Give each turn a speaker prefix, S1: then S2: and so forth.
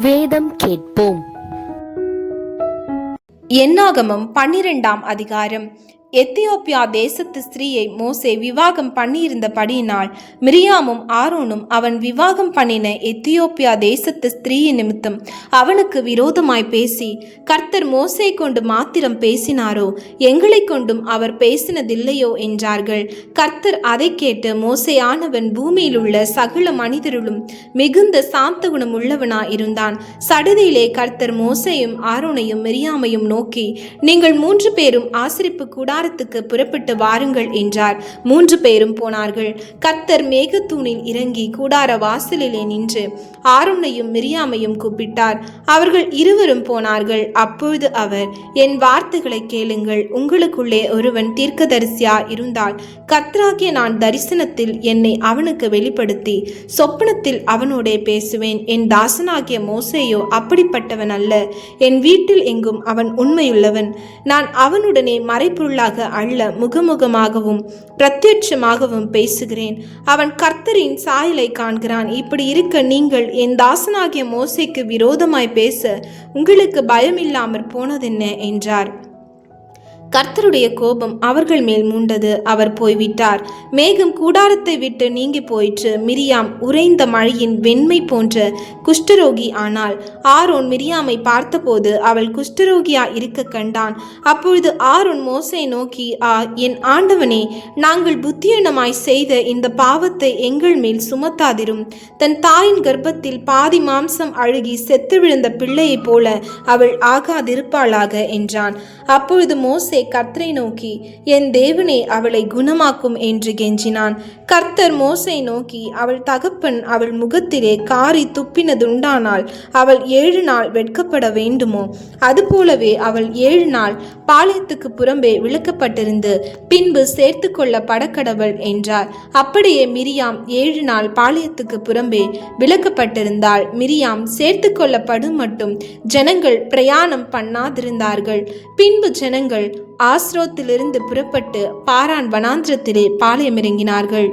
S1: வேதம் கேட்போம்.
S2: என்னாகமம் 12ஆம் அதிகாரம். எத்தியோப்பியா தேசத்து ஸ்திரீயை மோசே விவாகம் பண்ணியிருந்தபடியினால் மிரியாமும் ஆரோனும் அவன் விவாகம் பண்ணின எத்தியோப்பியா தேசத்து ஸ்திரீயின் நிமித்தம் அவனுக்கு விரோதமாய் பேசி, கர்த்தர் மோசே கொண்டு மாத்திரம் பேசினாரோ, எங்களை கொண்டும் அவர் பேசினதில்லையோ என்றார்கள். கர்த்தர் அதை கேட்டு, மோசேயானவன் பூமியில் உள்ள சகல மனிதர்களும் மிகுந்த சாந்த குணம் உள்ளவனாய் இருந்தான். சடுதியிலே கர்த்தர் மோசேயும் ஆரோனையும் மிரியாமையும் நோக்கி, நீங்கள் 3 பேரும் ஆசரிப்பு கூடாரத்துக்கு புறப்பட்டு வாருங்கள் என்றார். 3 பேரும் போனார்கள். கர்த்தர் மேகத்தூணில் இறங்கி கூடார வாசலிலே நின்று ஆரோனையும் மிரியாமையும் கூப்பிட்டார். அவர்கள் இருவரும் போனார்கள். அப்பொழுது அவர், என் வார்த்தைகளை கேளுங்கள். உங்களுக்குள்ளே ஒருவன் தீர்க்கதரிசியா இருந்தால், கர்த்தராகிய நான் தரிசனத்தில் என்னை அவனுக்கு வெளிப்படுத்தி சொப்பனத்தில் அவனோடே பேசுவேன். என் தாசனாகிய மோசேயோ அப்படிப்பட்டவன் அல்ல. என் வீட்டில் எங்கும் அவன் உண்மையுள்ளவன். நான் அவனுடனே மறைப்பொருளாக அல்ல, முகமுகமாகவும் பிரத்யட்சமாகவும் பேசுகிறேன். அவன் கர்த்தரின் சாயலை காண்கிறான். இப்படி இருக்க நீங்கள் என் தாசனாகிய மோசேக்கு விரோதமாய் பேச உங்களுக்கு பயமில்லாமற் போனதென்ன என்றார். கர்த்தருடைய கோபம் அவர்கள் மேல் மூண்டது. அவர் போய்விட்டார். மேகம் கூடாரத்தை விட்டு நீங்கி போயிற்று. மிரியாம் உறைந்த மழையின் வெண்மை போன்ற குஷ்டரோகி ஆனாள். ஆரோன் மிரியாமை பார்த்தபோது அவள் குஷ்டரோகியா இருக்க கண்டான். அப்பொழுது ஆரோன் மோசே நோக்கி, என் ஆண்டவனே, நாங்கள் புத்தியீனமாய் செய்த இந்த பாவத்தை எங்கள் மேல் சுமத்தாதிரும். தன் தாயின் கர்ப்பத்தில் பாதி மாம்சம் அழுகி செத்து விழுந்த பிள்ளையைப் போல அவள் ஆகாதிருப்பாளாக என்றான். அப்பொழுது மோசே கர்த்தரை நோக்கி, என் தேவனே, அவளை குணமாக்கும் என்று கெஞ்சினான். கர்த்தர் மோசே நோக்கி, அவள் தகப்பன் அவள் முகத்திலே காரி துப்பினதுண்டானால் அவள் 7 நாள் வெட்கப்பட வேண்டுமோ? அதுபோலவே அவள் 7 நாள் பாளையத்துக்கு புறம்பே விலக்கப்பட்டிருந்து பின்பு சேர்த்து கொள்ள படக்கடவள் என்றார். அப்படியே மிரியாம் 7 நாள் பாளையத்துக்கு புறம்பே விலக்கப்பட்டிருந்தாள். மிரியாம் சேர்த்து கொள்ளப்படும் மட்டும் ஜனங்கள் பிரயாணம் பண்ணாதிருந்தார்கள். பின்பு ஜனங்கள் ஆஸ்ரோத்திலிருந்து புறப்பட்டு பாரான் வனாந்திரத்திலே பாளையமிறங்கினார்கள்.